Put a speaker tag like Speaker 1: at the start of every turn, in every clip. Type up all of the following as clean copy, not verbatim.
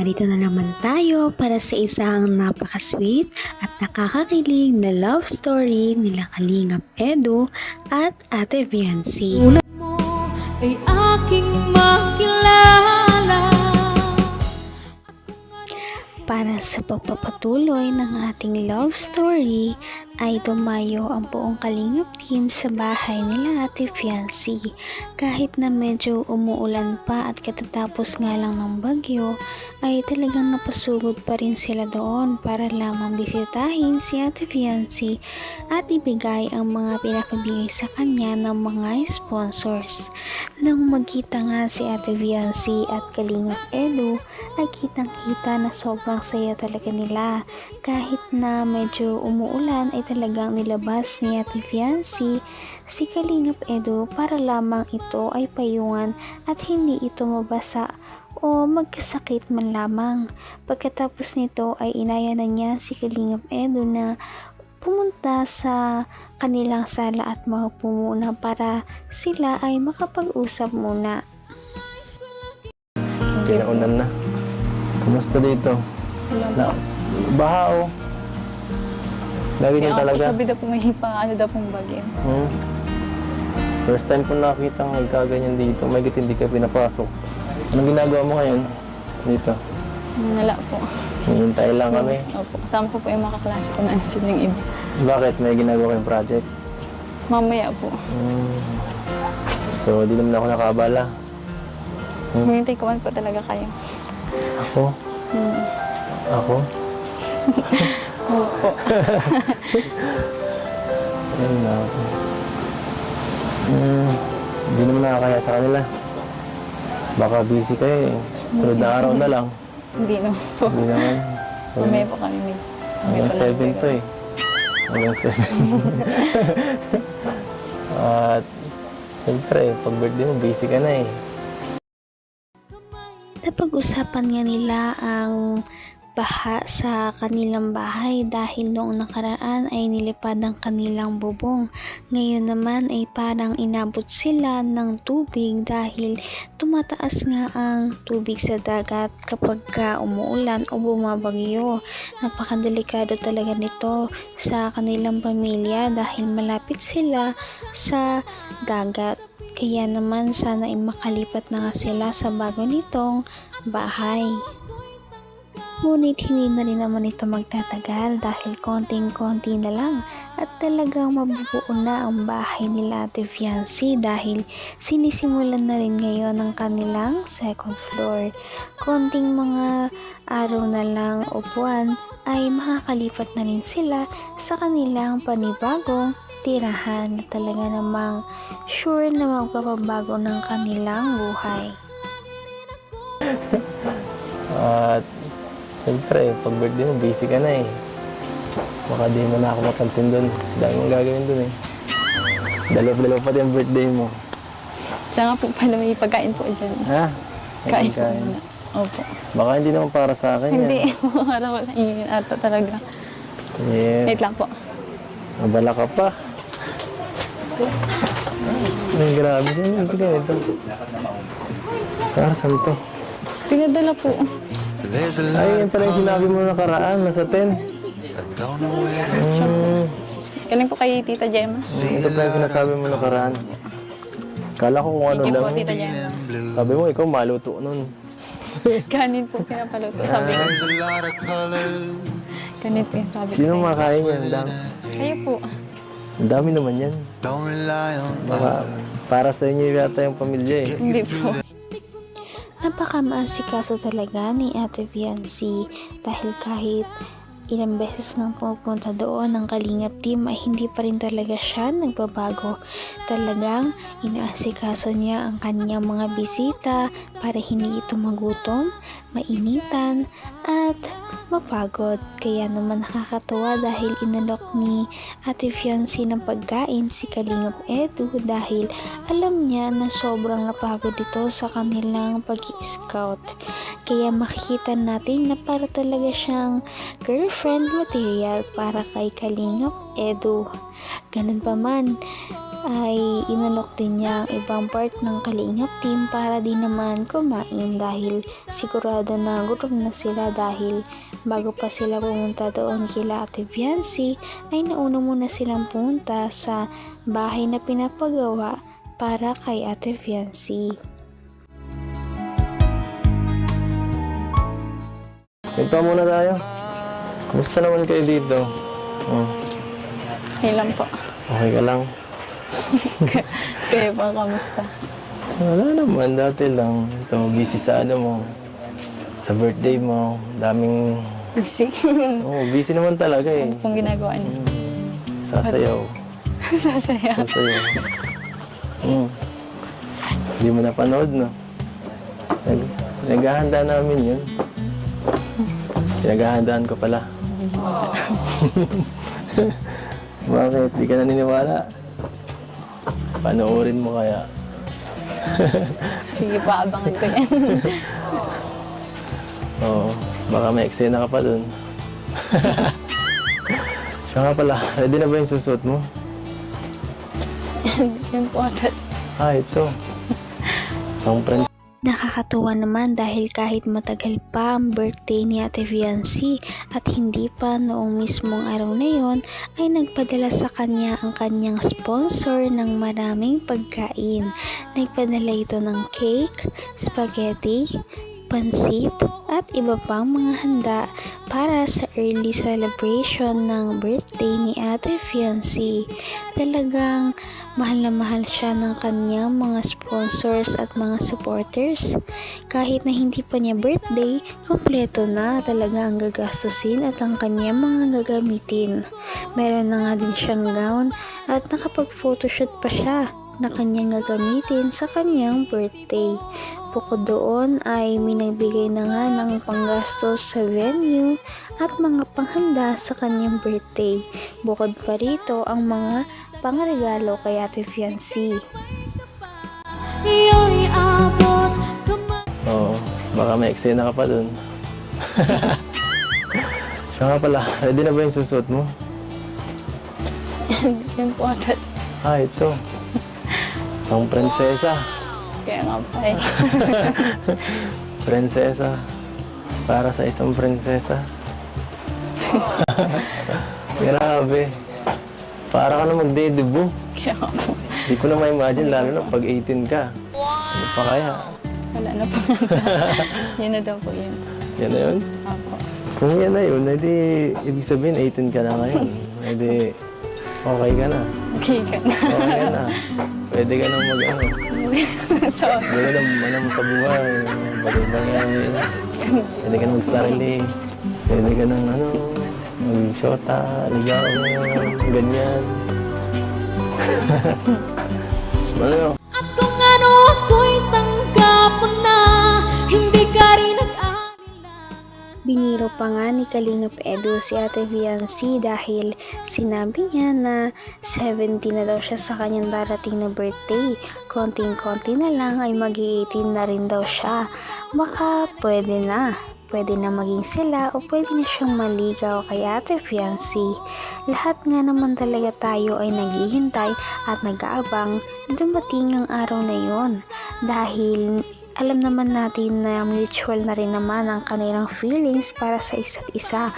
Speaker 1: narito na naman tayo para sa isang napaka-sweet at nakakakilig na love story nila Kalingap Edu at Ate Viancy.
Speaker 2: Tulad mo ay aking makilala.
Speaker 1: Para sa pagpapatuloy ng ating love story ay dumayo ang buong Kalingap team sa bahay nila Ate Viancy. Kahit na medyo umuulan pa at katatapos nga lang ng bagyo ay talagang napasugod pa rin sila doon para lamang bisitahin si Ate Viancy at ibigay ang mga pinapabigay sa kanya ng mga sponsors. Nang magkita nga si Ate Viancy at Kalingap Edu ay kitang-kita na sobrang saya talaga nila. Kahit na medyo umuulan ay talagang nilabas ni Ate Viancy si Kalingap Edu para lamang ito ay payungan at hindi ito mabasa o magkasakit man lamang. Pagkatapos nito ay inaya na niya si Kalingap Edu na pumunta sa kanilang sala at maupo muna para sila ay makapag-usap muna.
Speaker 3: Pinaunan na. Kumusta dito?
Speaker 4: Wala po.
Speaker 3: Baha o. Lagi din talaga.
Speaker 4: Sabi daw po may ano daw pong bagyo.
Speaker 3: First time ko nakita ng magkaganyan dito. May hindi ka pinapasok. Anong ginagawa mo ngayon dito?
Speaker 4: Wala po.
Speaker 3: Hinihintay lang kami.
Speaker 4: Opo. Kasama ko po yung mga kaklase ko na andyan yung iba.
Speaker 3: Bakit? May ginagawa kayong project?
Speaker 4: Mamaya po.
Speaker 3: So, di naman ako nakabala.
Speaker 4: Hinihintay ko man po talaga kayo.
Speaker 3: Ako? Ako?
Speaker 4: Opo.
Speaker 3: Ayun na ako. Hindi naman nakakaya sa kanila. Baka busy kayo eh. Sunod na araw na lang.
Speaker 4: Hindi naman po.
Speaker 3: Hindi naman.
Speaker 4: Mamaya po kami.
Speaker 3: Hanggang 7 to eh. Hanggang 7. At siyempre, pag birthday mo, busy ka na eh.
Speaker 1: Napag-usapan nga nila ang baha sa kanilang bahay dahil noong nakaraan ay nilipad ang kanilang bubong. Ngayon naman ay parang inabot sila ng tubig dahil tumataas nga ang tubig sa dagat kapag umuulan o bumabagyo. Napakadelikado talaga nito sa kanilang pamilya dahil malapit sila sa dagat. Kaya naman sana ay makalipat na nga sila sa bago nitong bahay. Ngunit hindi na rin naman ito magtatagal dahil konting-konti na lang at talagang mabubuo na ang bahay nila Ate Viancy dahil sinisimulan na rin ngayon ang kanilang second floor. Konting mga araw na lang o buwan ay makakalipat na rin sila sa kanilang panibagong tirahan na talaga namang sure na magpapabago ng kanilang buhay.
Speaker 3: At siyempre, pag birthday mo, busy ka na eh. Baka di mo na ako mapansin doon. Dahil mong gagawin doon eh. Dalaw-dalaw pati ang birthday mo.
Speaker 4: Siya nga po pala may pagkain po dyan.
Speaker 3: Ha?
Speaker 4: Kain po muna. Opo.
Speaker 3: Baka hindi naman para sa akin
Speaker 4: Hindi
Speaker 3: yan.
Speaker 4: po. Para po sa inyo yun ata talaga.
Speaker 3: Yeah.
Speaker 4: Wait lang po.
Speaker 3: Mabala ka pa. Ay, grabe din. Hindi ka ito. Para saan to?
Speaker 4: Pinadala po.
Speaker 3: Ay, yan pala yung sinabi mo nakaraan. Nasa 10.
Speaker 4: Galing po kay Tita Gemma.
Speaker 3: Ito pala yung sinasabi mo nakaraan. Kala ko kung ano
Speaker 4: Thank you
Speaker 3: lang.
Speaker 4: po, Tita Gemma.
Speaker 3: Sabi mo, ikaw maluto nun.
Speaker 4: Kanin po pinapaluto. Sabi ko. Kanin po yung sabi ko
Speaker 3: Sino
Speaker 4: sa'yo.
Speaker 3: makain yan? Dami.
Speaker 4: Kayo po.
Speaker 3: Ang dami naman yan. Baka para sa inyo yata yung pamilya eh.
Speaker 4: Hindi po.
Speaker 1: Napakamaasikaso talaga ni Ate Viancy dahil kahit ilang beses nang pupunta doon ng Kalingap team ay hindi pa rin talaga siya nagbabago. Talagang inaasikaso niya ang kanyang mga bisita para hindi ito magutom, mainitan at mapagod. Kaya naman nakakatuwa dahil inalok ni Ate Viancy ng pagkain si Kalingap Edu dahil alam niya na sobrang napagod ito sa kanilang pag-i-scout. Kaya makikita natin na para talaga siyang girlfriend material para kay Kalingap Edu. Ganun pa man, ay inalok din niya ang ibang part ng Kalingap team para din naman kumain dahil sigurado na gutom na sila dahil bago pa sila pumunta doon kila Ate Viancy ay nauna muna silang pumunta sa bahay na pinapagawa para kay Ate Viancy.
Speaker 3: Ito muna tayo. Kumusta naman kayo dito? Oh,
Speaker 4: Okay lang po.
Speaker 3: okay ka lang?
Speaker 4: Kayo po, kamusta?
Speaker 3: Wala naman, dati lang. Ito, busy sa ano mo. Sa birthday mo. Daming...
Speaker 4: Busy?
Speaker 3: busy naman talaga eh.
Speaker 4: Ano pong ginagawa niyo?
Speaker 3: Sasayaw.
Speaker 4: Sasaya.
Speaker 3: Sasayaw. Hindi mo napanood, no? Naghahanda namin yun. Pinaghahandaan ko pala. Bakit? Di ka naniniwala? Panoorin mo kaya.
Speaker 4: Sige pa, abangan ko yan.
Speaker 3: Oo, baka may eksena ka pa dun. Siya nga pala, ready na ba yung susuot mo?
Speaker 4: Yun po, tas
Speaker 3: Ito. Isang friend.
Speaker 1: Nakakatuwa naman dahil kahit matagal pa ang birthday ni Ate Viancy at hindi pa noong mismong araw na yon ay nagpadala sa kanya ang kanyang sponsor ng maraming pagkain. Nagpadala ito ng cake, spaghetti, pansit at iba pang mga handa para sa early celebration ng birthday ni Ate Viancy. Talagang mahal na mahal siya ng kanyang mga sponsors at mga supporters. Kahit na hindi pa niya birthday, kompleto na talaga ang gagastusin at ang kanyang mga gagamitin. Meron na nga din siyang gown at nakapag-photoshoot pa siya na kanyang gagamitin sa kanyang birthday. Bukod doon ay minagbigay na nga ng panggastos sa venue at mga panghanda sa kanyang birthday. Bukod pa rito ang mga pangregalo kay Ate Viancy.
Speaker 2: Iyo'y abot kamay.
Speaker 3: Oo, baka may eksena ka pa dun. Siya nga pala, ready na ba yung susuot mo?
Speaker 4: yun po, tas
Speaker 3: Ito. Isang prinsesa.
Speaker 4: kaya nga po eh.
Speaker 3: Prinsesa. Para sa isang prinsesa. Grabe. Para ka na magde-debut.
Speaker 4: Kaya nga po.
Speaker 3: Hindi ko na ma-imagine, lalo na pag 18 ka. Ano pa kaya?
Speaker 4: Wala na po. Yun na daw po yun.
Speaker 3: Yan na yun?
Speaker 4: Opo.
Speaker 3: Kung yan na yun, edi ibig sabihin 18 ka na ngayon. Edi okay ka na.
Speaker 4: Okay ka na.
Speaker 3: Okay ka na. Pwede ka nang mag-ano.
Speaker 4: So,
Speaker 3: Pwede ka nang manam sa buhay. Bagay-bagay. Pwede ka nang magsarili. Pwede ka nang mag-shota, ligaw, ganyan. Ano?
Speaker 2: At kung ano ako'y tanggap mo na, hindi ka rin nag-anilangan.
Speaker 1: Biniro pa nga ni Kalingap Edu si Ate Viancy dahil sinabi niya na 70 na daw siya sa kanyang darating na birthday. Konting-konti na lang ay mag-18 na rin daw siya. Baka pwede na. Pwede na maging sila o pwede na siyang maligaw kay Ate Viancy. Lahat nga naman talaga tayo ay naghihintay at nag-aabang na dumating ang araw na yon. Dahil alam naman natin na mutual na rin naman ang kanilang feelings para sa isa't isa.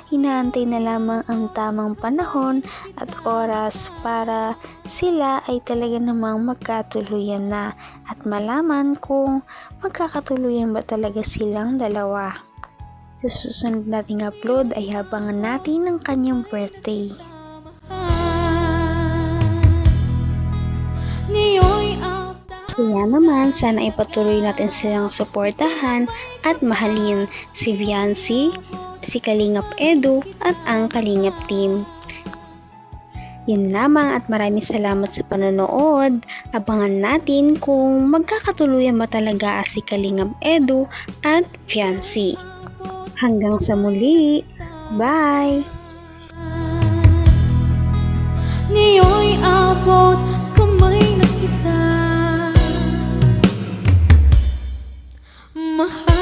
Speaker 1: Inaantay na lamang ang tamang panahon at oras para sila ay talaga namang magkatuluyan na at malaman kung magkakatuluyan ba talaga silang dalawa. Sa susunod nating upload ay habangan natin ang kanyang birthday.
Speaker 2: Ngayon'y abot.
Speaker 1: Kaya naman, sana ipatuloy natin silang suportahan at mahalin si Viancy, si Kalingap Edu at ang Kalingap team. Yun lamang at maraming salamat sa panonood. Abangan natin kung magkakatuluyan ba talaga si Kalingap Edu at Viancy. Hanggang sa muli. Bye!
Speaker 2: Ngayon'y abot kamay na kita. Mahal